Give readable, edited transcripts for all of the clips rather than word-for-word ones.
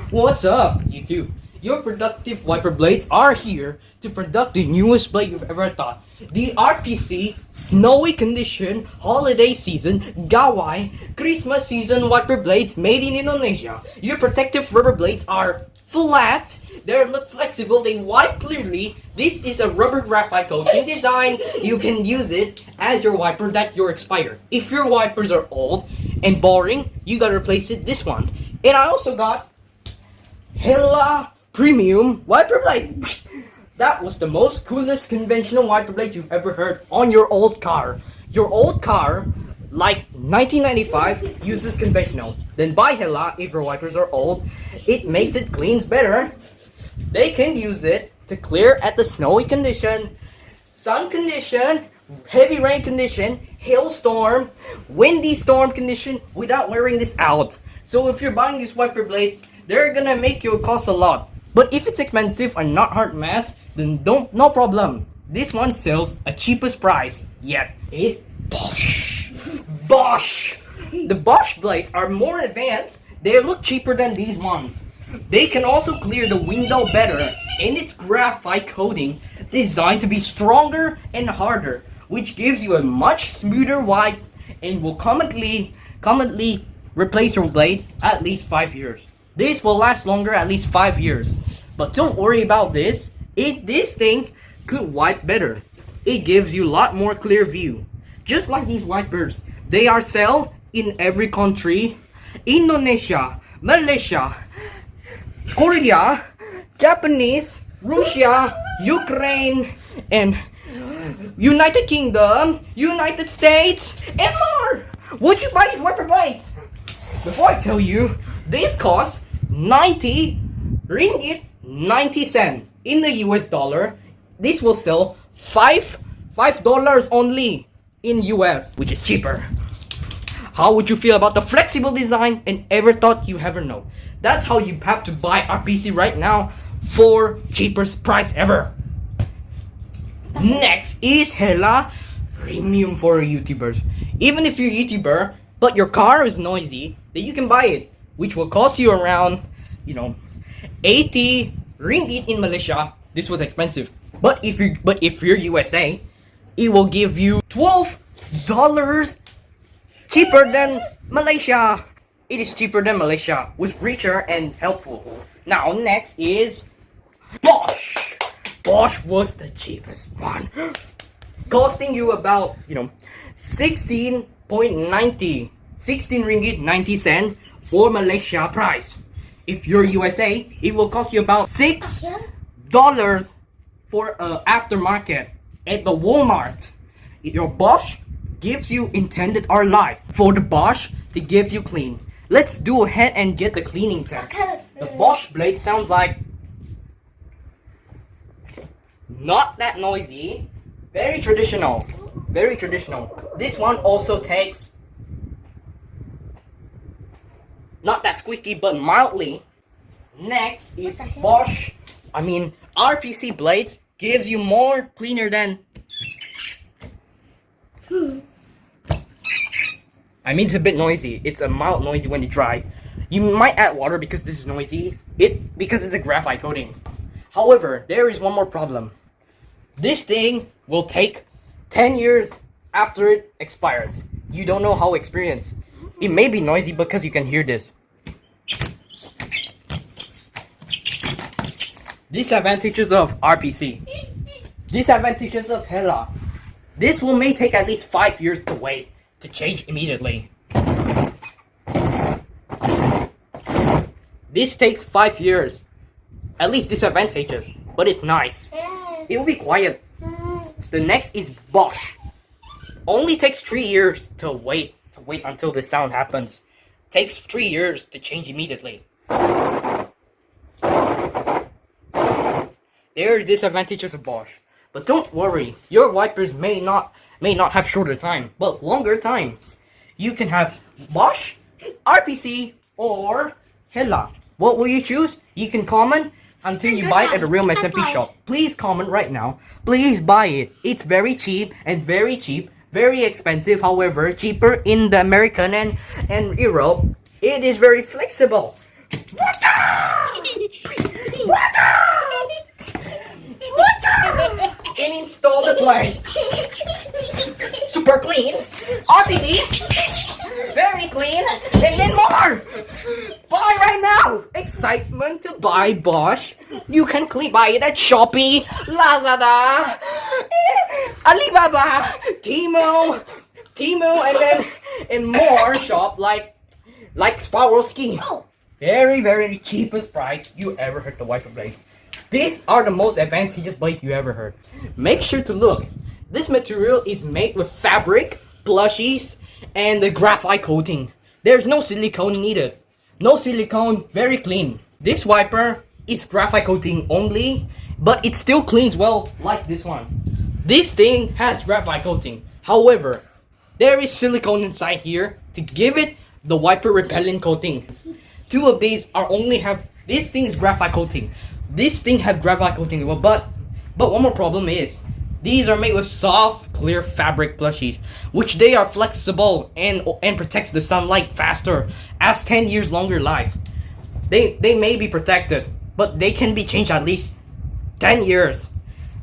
What's up, YouTube? Your productive wiper blades are here to product the newest blade you've ever thought. The RPC Snowy Condition Holiday Season Gawai Christmas Season Wiper Blades made in Indonesia. Your protective rubber blades are flat, they're not flexible, they wipe clearly. This is a rubber graphite coating design. You can use it as your wiper that you're expired. If your wipers are old and boring, you gotta replace it this one. And I also got Hella Premium Wiper Blade. That was the most coolest conventional wiper blade you've ever heard on your old car. Your old car, like 1995, uses conventional. Then buy Hella if your wipers are old. It makes it clean better. They can use it to clear at the snowy condition, sun condition, heavy rain condition, hailstorm, windy storm condition without wearing this out. So if you're buying these wiper blades, they're gonna make you cost a lot. But if it's expensive and not hard mass, then no problem. This one sells a cheapest price yet. It's Bosch. Bosch! The Bosch blades are more advanced. They look cheaper than these ones. They can also clear the window better, and it's graphite coating designed to be stronger and harder, which gives you a much smoother wipe and will commonly replace your blades at least 5 years. This will last longer, at least 5 years. But don't worry about this. This thing could wipe better. It gives you a lot more clear view. Just like these wipers, they are sold in every country. Indonesia, Malaysia, Korea, Japanese, Russia, Ukraine, and United Kingdom, United States, and more. Would you buy these wiper blades? Before I tell you, this costs 90 ringgit 90 cents in the US dollar. This will sell $5 only in US, which is cheaper. How would you feel about the flexible design and ever thought you ever know? That's how you have to buy RPC right now for cheapest price ever. Next is Hella Premium for YouTubers. Even if you're a YouTuber but your car is noisy, then you can buy it, which will cost you around, 80 ringgit in Malaysia. This was expensive. But if you're USA, it will give you $12 cheaper than Malaysia. It is cheaper than Malaysia, with richer and helpful. Now next is Bosch. Bosch was the cheapest one, costing you about 16 ringgit 90 cents for Malaysia price. If you're USA, it will cost you about $6 for aftermarket at the Walmart. Your Bosch gives you intended our life for the Bosch to give you clean. Let's do ahead and get the cleaning test. The Bosch blade sounds like not that noisy. Very traditional. Very traditional. This one also takes not that squeaky but mildly. Next is Bosch. RPC blades gives you more cleaner than it's a bit noisy. It's a mild noisy when you dry. You might add water because this is noisy. Because it's a graphite coating. However, there is one more problem. This thing will take 10 years after it expires. You don't know how experienced. It may be noisy because you can hear this. Disadvantages of RPC. Disadvantages of Hella. This may take at least 5 years to wait to change immediately. This takes 5 years. At least disadvantages, but it's nice. It will be quiet. The next is Bosch. Only takes 3 years to wait until the sound happens. Takes 3 years to change immediately. There are disadvantages of Bosch. But don't worry, your wipers may not have shorter time, but longer time. You can have Bosch, RPC, or Hella. What will you choose? You can comment until you buy it at a real SMP shop. Please comment right now. Please buy it. It's very cheap and very cheap. Very expensive, however, cheaper in the American and Europe. It is very flexible. And install the plate. Super clean. RPC. Very clean. And then more. Buy right now. Excitement to buy Bosch. You can buy it at Shopee, Lazada, Alibaba, Temu, and then in more shop like Swarovski. Very, very cheapest price you ever heard the wiper blade. These are the most advantageous blade you ever heard. Make sure to look. This material is made with fabric, plushies, and the graphite coating. There's no silicone needed. No silicone, very clean. This wiper is graphite coating only, but it still cleans well like this one. This thing has graphite coating. However, there is silicone inside here to give it the wiper repellent coating. Two of these are only have, this thing is graphite coating. This thing has graphite coating, but one more problem is, these are made with soft, clear fabric plushies, which they are flexible and protects the sunlight faster, as 10 years longer life. They may be protected, but they can be changed at least 10 years.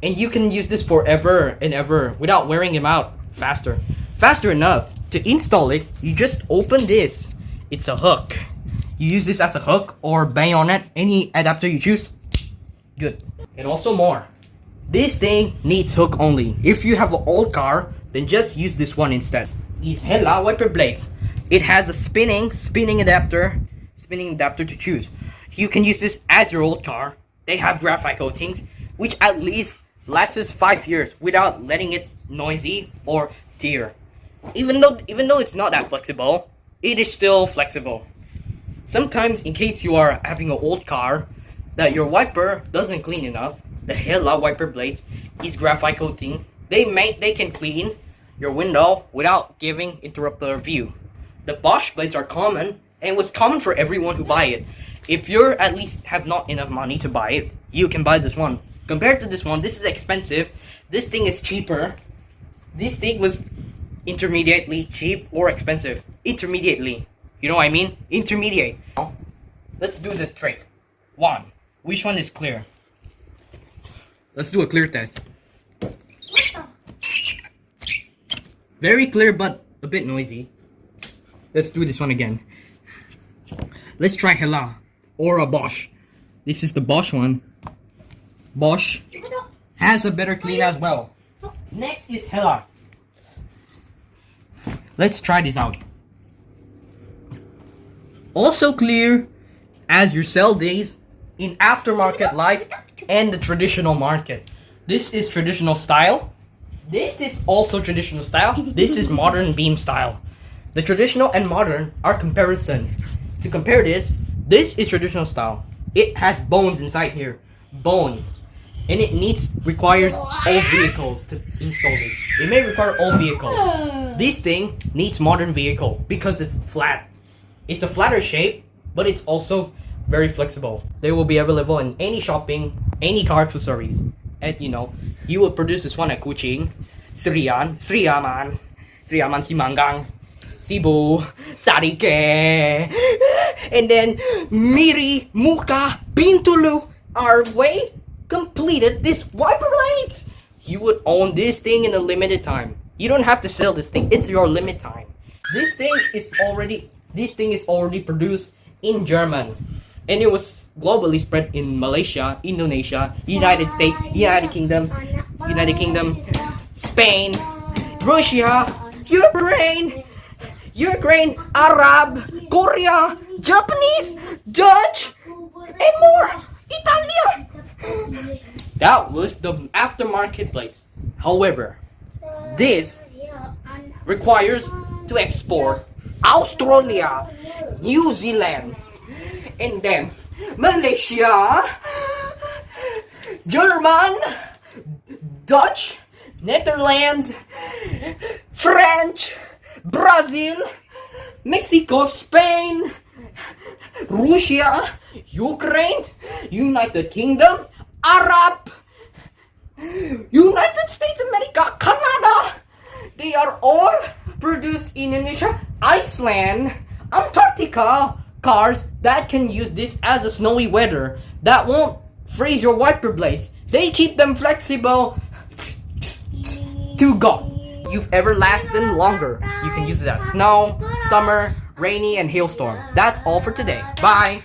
And you can use this forever and ever without wearing them out faster. Faster enough. To install it, you just open this. It's a hook. You use this as a hook or bayonet, any adapter you choose. Good. And also more. This thing needs hook only. If you have an old car, then just use this one instead. It's Hella wiper blades. It has a spinning adapter to choose. You can use this as your old car. They have graphite coatings, which at least lasts 5 years without letting it noisy or tear. Even though it's not that flexible, it is still flexible. Sometimes, in case you are having an old car that your wiper doesn't clean enough, the Hella wiper blades is graphite coating. They can clean your window without interrupt the view. The Bosch blades are common and was common for everyone who buy it. If you at least have not enough money to buy it, you can buy this one. Compared to this one, this is expensive. This thing is cheaper. This thing was intermediately cheap or expensive. Intermediately. You know what I mean? Intermediate. Now, let's do the trick. One. Which one is clear? Let's do a clear test. Very clear but a bit noisy. Let's do this one again. Let's try Hella or a Bosch. This is the Bosch one. Bosch has a better clean as well. Next is Hella. Let's try this out. Also clear as your sell days in aftermarket life and the traditional market. This is traditional style. This is also traditional style. This is modern beam style. The traditional and modern are comparison. To compare this is traditional style. It has bones inside here. Bone. And it requires all vehicles to install this. It may require all vehicles. This thing needs modern vehicle because it's flat. It's a flatter shape, but it's also very flexible. They will be available in any shopping, any car accessories. And you will produce this one at Kuching, Sriyaman, Simanggang, Cebu, Sarike, and then Miri, Muka, Bintulu are way completed this wiper blades. You would own this thing in a limited time. You don't have to sell this thing. It's your limit time. This thing is already produced in German, and it was globally spread in Malaysia, Indonesia, United States, United Kingdom, Spain, Russia, Ukraine, Arab, Korea, Japanese, Dutch, and more. Italia. That was the aftermarket blades. However, this requires to export Australia, New Zealand, and then Malaysia, German, Dutch, Netherlands, French, Brazil, Mexico, Spain, Russia, Ukraine, United Kingdom, Arab, United States America, Canada. They are all produced in Indonesia, Iceland, Antarctica, cars that can use this as a snowy weather that won't freeze your wiper blades. They keep them flexible to go. You've ever lasted longer. You can use it as snow, summer, rainy, and hailstorm. That's all for today. Bye!